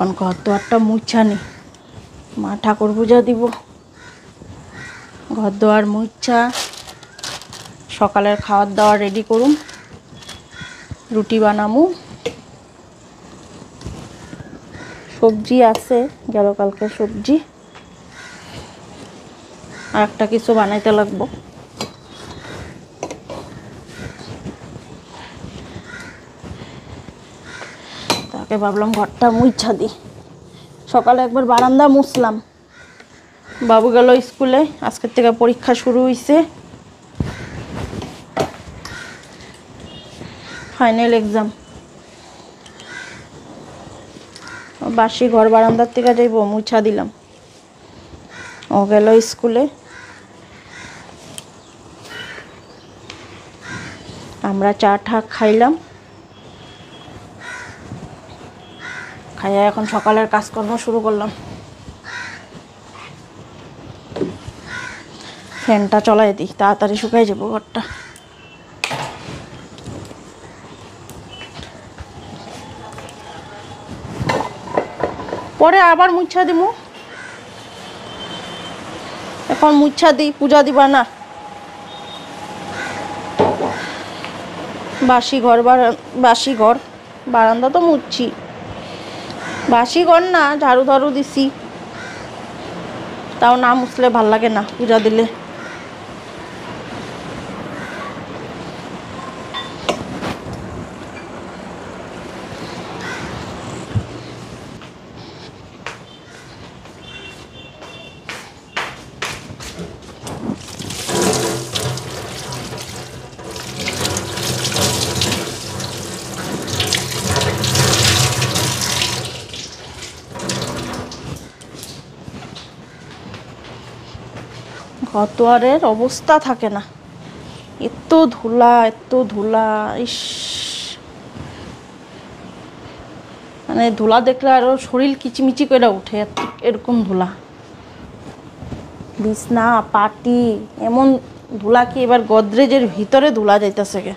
এখন ঘর দুয়ারটা মুছা নি, মা ঠাকুর পূজা দিব। ঘর দুয়ার মুছা সকালের খাওয়ার দাওয়া রেডি করুম, রুটি বানামু। সবজি আছে, গেল কালকে সবজি, আর একটা কিছু বানাইতে লাগবো। তাকে ভাবলাম ঘরটা মুছা দিই। সকালে একবার বারান্দা মুছলাম। বাবু গেল স্কুলে, আজকের থেকে পরীক্ষা শুরু হয়েছে, ফাইনাল এক্সাম। বাসি ঘর বারান্দার থেকে যাইব, মুছা দিলাম। ও গেল স্কুলে, আমরা চা ঠা খাইলাম, খাইয়া এখন সকালের কাজকর্ম শুরু করলাম। ফ্যানটা চলাই দিই, তাড়াতাড়ি শুকাই যাবো ঘরটা। পরে আবার মুছা দিমু, এখন মুছা দিই, পূজা দিবা না। বাসি ঘর বারান্দা তো মুছছি, বাসি ঘর না, ঝাড়ু ঝাড়ু দিছি, তাও না মুছলে ভাল লাগে না পূজা দিলে। ঘর দুয়ারের অবস্থা থাকে না, এত ধুলা, ইস, মানে ধুলা দেখলে আরো শরীর কিচিমিচি করে উঠে, এরকম ধুলা। বিছনা পাটি এমন ধুলা, কি এবার গোদরেজের ভিতরে ধুলা যাইতেছে গে।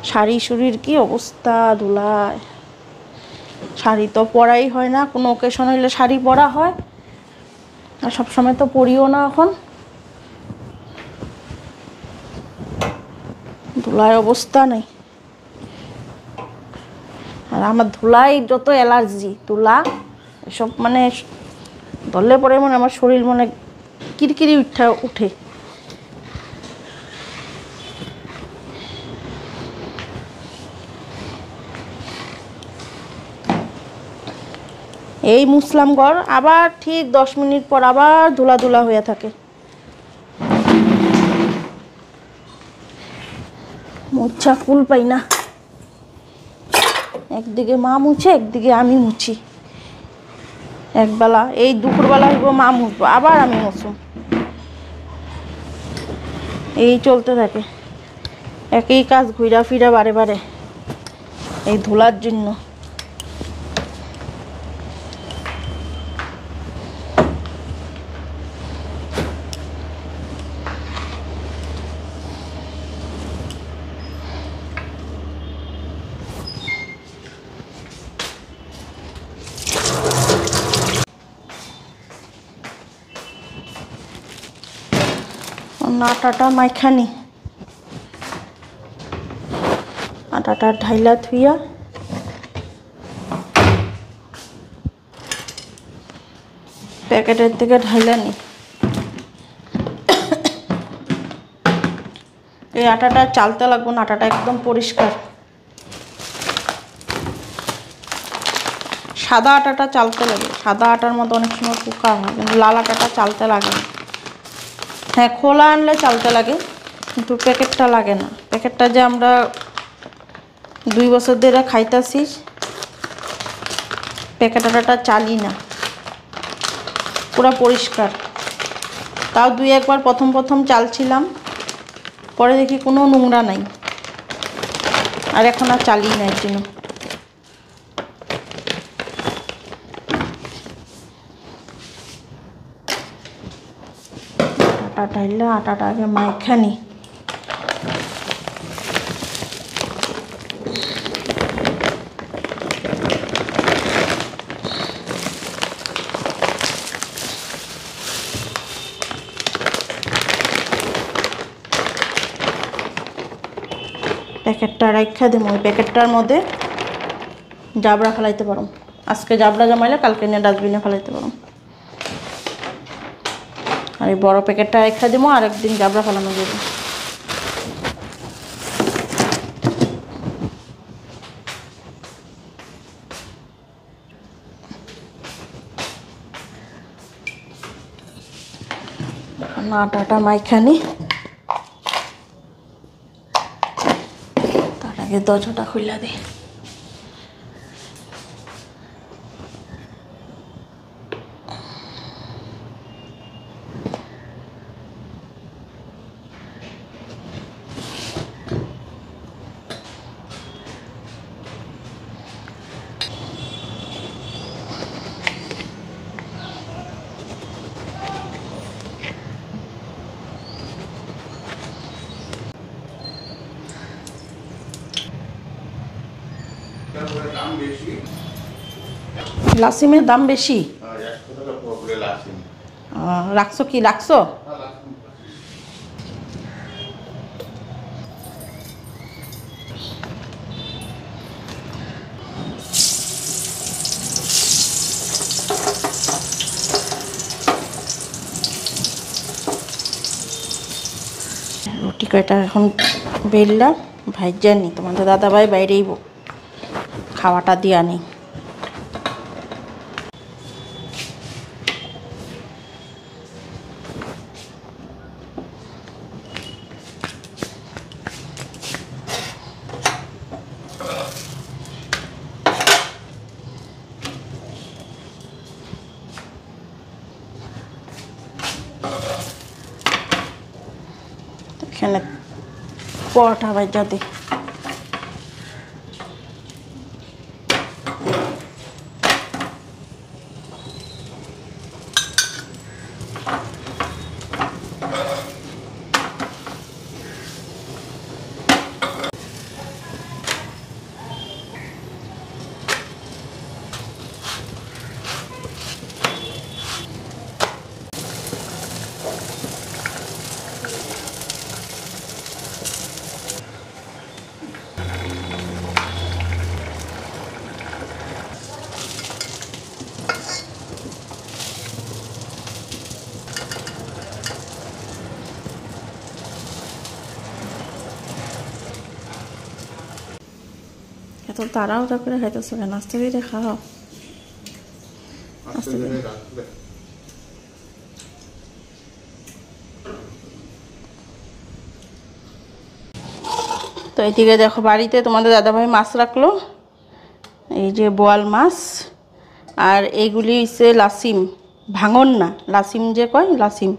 শাড়ি শুড়ির কি অবস্থা ধুলায়। শাড়ি তো পরাই হয় না, কোনো অকেশন হইলে শাড়ি পরা হয়, আর সবসময় তো পরিও না। এখন ধুলায় অবস্থা নেই। আর আমার ধুলায় যত অ্যালার্জি, ধুলা এসব মানে ধরলে পরে মনে আমার শরীর মনে কিরকিরি উঠে। এই মুসলাম ঘর, আবার ঠিক 10 মিনিট পর আবার ধুলা ধুলা হয়ে থাকে। মুছা কুল পাই না, একদিকে মা মুছে, একদিকে আমি মুছি। একবেলা এই দুপুরবেলা হইব মা মুছবো, আবার আমি মুছব, এই চলতে থাকে। একই কাজ ঘুরা ফিরা বারে বারে, এই ধুলার জন্য। আটাটা মাইখানি, আটাটা ঢাইলা থুইয়া প্যাকেটের থেকে ঢাইলা নি। এই আটাটা চালতে লাগবো না, আটাটা একদম পরিষ্কার। সাদা আটাটা চালতে লাগে, সাদা আটার মতো অনেক সময় পোকা হয়, কিন্তু লাল আটাটা চালতে লাগে না। হ্যাঁ, খোলা আনলে চালতে লাগে, কিন্তু প্যাকেটটা লাগে না। প্যাকেটটা যে আমরা 2 বছর ধরে খাইতেছি, প্যাকেট আটাটা চালি না, পুরো পরিষ্কার। তাও 2-1 বার প্রথম চালছিলাম, পরে দেখি কোনো নোংরা নাই, আর এখন আর চালি না। এর জন্য আটা ঢাইলা আটাটা আগে মাইখানি। প্যাকেটটা রাখা দেবো, ওই প্যাকেটটার মধ্যে জাবড়া ফেলাইতে পারো। আজকে জাবড়া জমাইলে কালকে নিয়ে ডাস্টবিনে ফেলাইতে পারো। আর এই বড় প্যাকেটটা রেখে দেবো, আর একদিন জাবড়া ফেলানো যাবে। আটাটা মাইখানি, তার আগে দরজাটা খুলে দিই। লাসিমের দাম বেশি, রাখছো কি রাখছো? রুটি কয়টা এখন বেললাম, ভাইজা নি, তোমাদের দাদাভাই বাইরেই খাওয়াটা দিয়া নেই। এখানে পরোটা ভাইজা দিই। এত তাড়াহুড়া করে খাইতেছো কেন? আস্তে ধীরে খাও, আস্তে ধীরে। তো এইদিকে দেখো, বাড়িতে তোমাদের দাদাভাই মাছ রাখলো, এই যে বোয়াল মাছ, আর এইগুলি হচ্ছে লাসিম, ভাঙন না, লাসিম যে কয় লাসিম।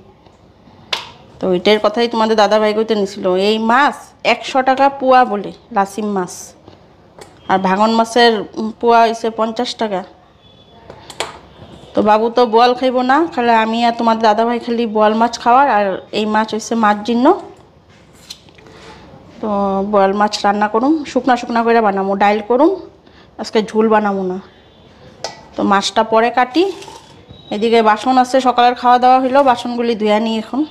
তো ওইটার কথাই তোমাদের দাদাভাই কইতে নিছিল। এই মাছ 100 টাকা পোয়া বলে লাসিম মাছ, আর ভাঙন মাছের পোয়া হয়েছে 50 টাকা। তো বাবু তো বোয়াল খাইব না, খালি আমি আর তোমার দাদাভাই খালি বোয়াল মাছ খাওয়ার, আর এই মাছ হচ্ছে মাছ জিন্ন। তো বোয়াল মাছ রান্না করুম, শুকনা শুকনা করে বানাবো, ডাইল করুম, আজকে ঝোল বানাবো না। তো মাছটা পরে কাটি। এদিকে বাসন আছে, সকালের খাওয়া দাওয়া হইলো, বাসনগুলি ধুয়ে নিই এখন।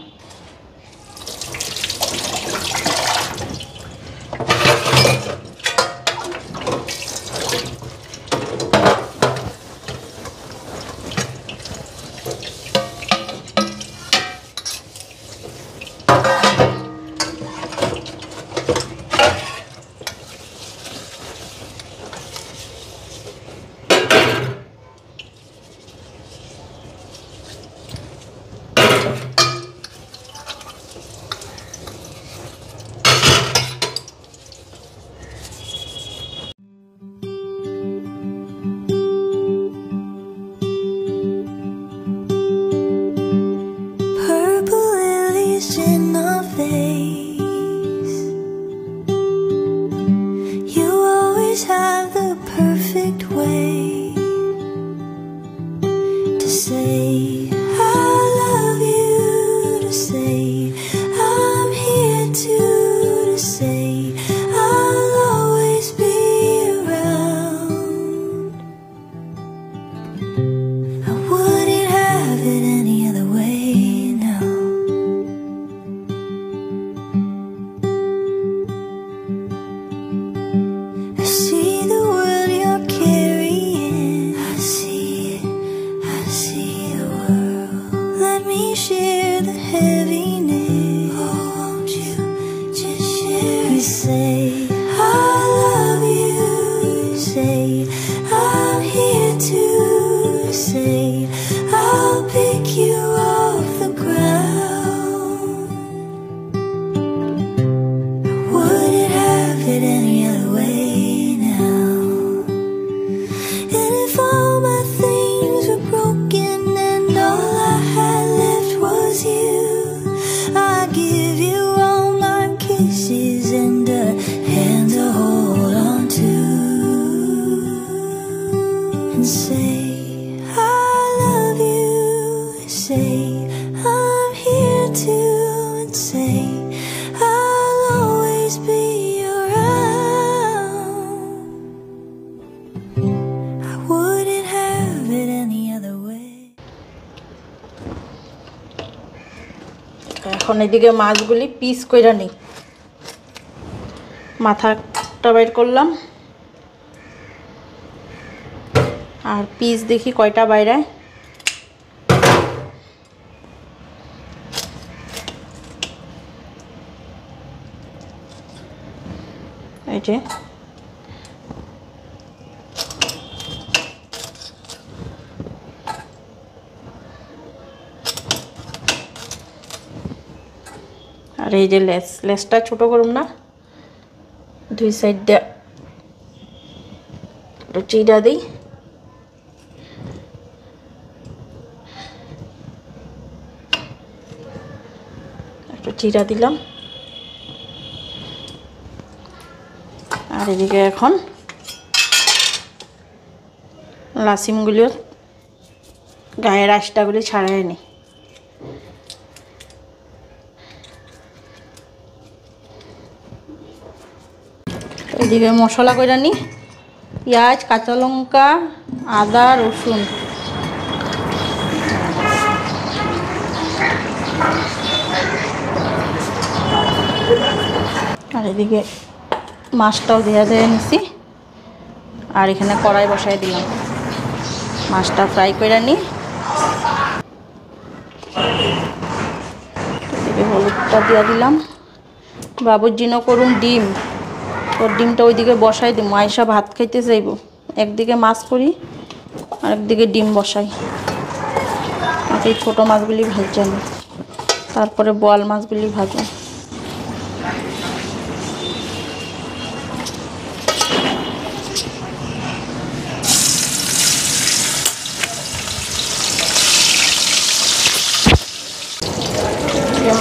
say I love you. Say I'm here to say I'll pick you off the ground. I wouldn't have it any other way now. And if all my things were broken and all I had left was you, I'd give you all my kisses and a hand to hold on to, and say I love you. Say I'm here to, and say I'll always be around. I wouldn't have it any other way. এখন এদিকে মাছগুলি piece কইরা নি, মাথাটা বাইর করলাম আর piece দেখি কয়টা বাইরে। এই যে আর এই যে লেসটা ছোট করুম না, দুই সাইড দিয়ে একটু চিড়া দিই। একটু চিড়া দিলাম। আর এদিকে এখন লাসিমগুলিও গায়ের আঁশটাগুলি ছাড়াই নি। এদিকে মশলা কইরা নি, পেঁয়াজ, কাঁচা লঙ্কা, আদা, রসুন। আর এদিকে মাছটাও দিয়ে নিছি। আর এখানে কড়াই বসাই দিলাম, মাছটা ফ্রাই করে নি। এদিকে হলুদটা দিয়ে দিলাম। বাবুর জন্য করুন ডিম, তোর ডিমটা ওইদিকে বসাই দিব, আয়সা ভাত খাইতে চাইব। একদিকে মাছ করি আর একদিকে ডিম বসাই। আগে ছোটো মাছগুলি ভাজছি আমি, তারপরে বোয়াল মাছগুলি ভাজো।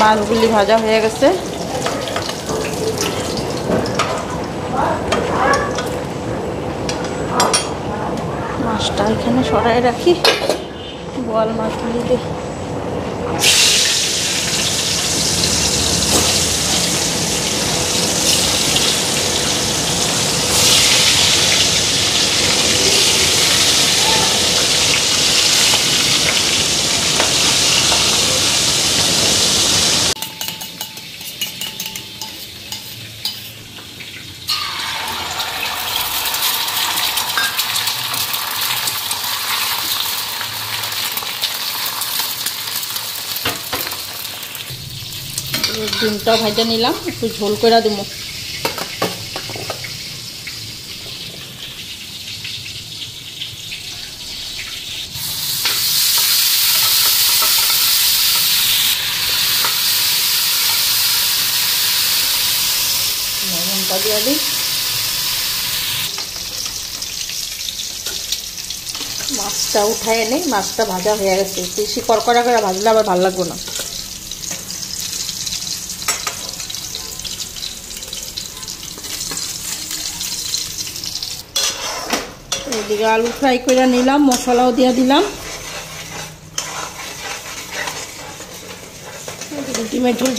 মাছগুলি ভাজা হয়ে গেছে। মাছটা এখানে সরাই রাখি, বোয়াল মাছগুলি দিয়ে ডিমটা ভাজা নিলাম, একটু ঝোল করে দেবো। লবণটা দিয়ে দিই। মাছটা উঠায় এনে, মাছটা ভাজা হয়ে গেছে। বেশি কড়কড়া করে ভাজলে আবার ভালো লাগবে না। এদিকে আলু ফ্রাই করে নিলাম, মশলাও দিয়ে দিলাম। ডিমের ঝোল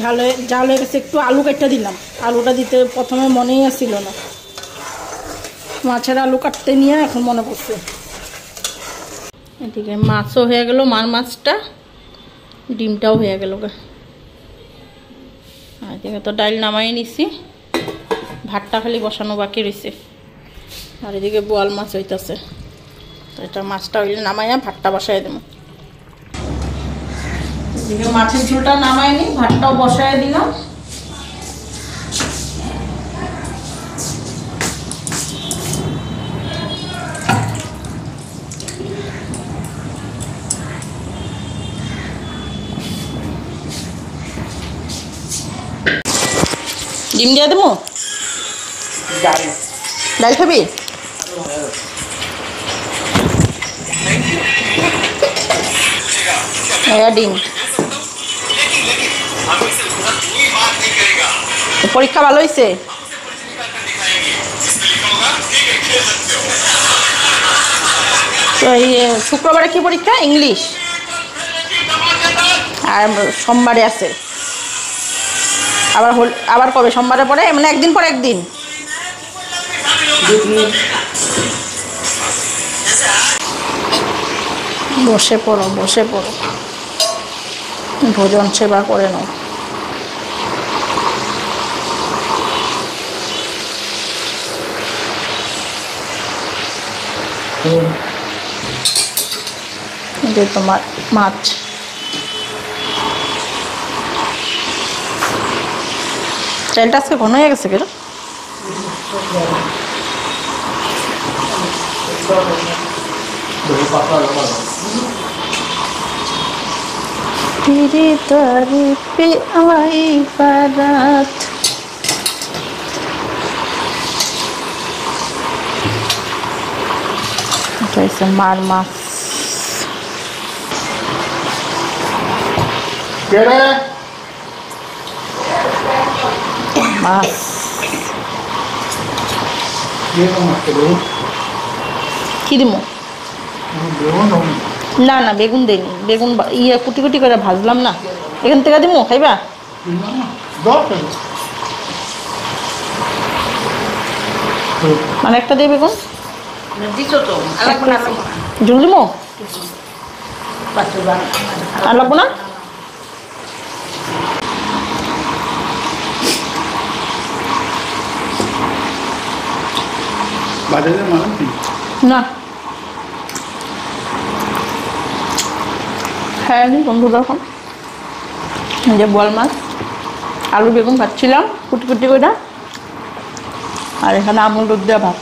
ঝাল হয়ে গেছে, একটু আলু কেটে দিলাম। আলুটা দিতে প্রথমে মনেই আসছিল না, মাছের আলু কাটতে নিয়ে এখন মনে পড়ছে। এদিকে মাছও হয়ে গেল, মাছটা, ডিমটাও হয়ে গেল। এদিকে তো ডাল নামাই নিছি, ভাতটা খালি বসানো বাকি রয়েছে। আর এদিকে বোয়াল মাছ হইতেছে, তো এটা মাছটা হইলে নামাইয়া ভাতটা বসাই দেবো। এদিকে মাছের ঝোলটা নামাই নি, ভাতটাও বসাই দিলাম। ডিম দিয়ে দেবো। ডাল খাবি? ডিম। পরীক্ষা ভালো হয়েছে? তো এই শুক্রবারে কি পরীক্ষা? ইংলিশ। আর সোমবারে আছে। আবার কবে? সোমবারে পরে, মানে একদিন পর একদিন। বসে পড়ো, বসে পড়ো, ভোজন সেবা করে নাও। যে তোমার মাছ। চালটা আজকে ঘন হয়ে গেছে কেন? तेरे दर पे आई बारात। ऐसे मार मास মাছ। কি দিব? না না, বেগুন দেয়নি। বেগুন ইয়ে কুটি কুটি করে ভাজলাম না, এখান থেকে দিব। খাইবা? মানে একটা দিয়ে বেগুন ঝুল দিব। আর লাগবো না? না হ্যাঁ বন্ধুরা, এখন যে বোয়াল মাছ আলু বেগুন ভাজছিলাম কুটি কুটি করে, আর এখানে আমুল দুধ দেওয়া ভাত।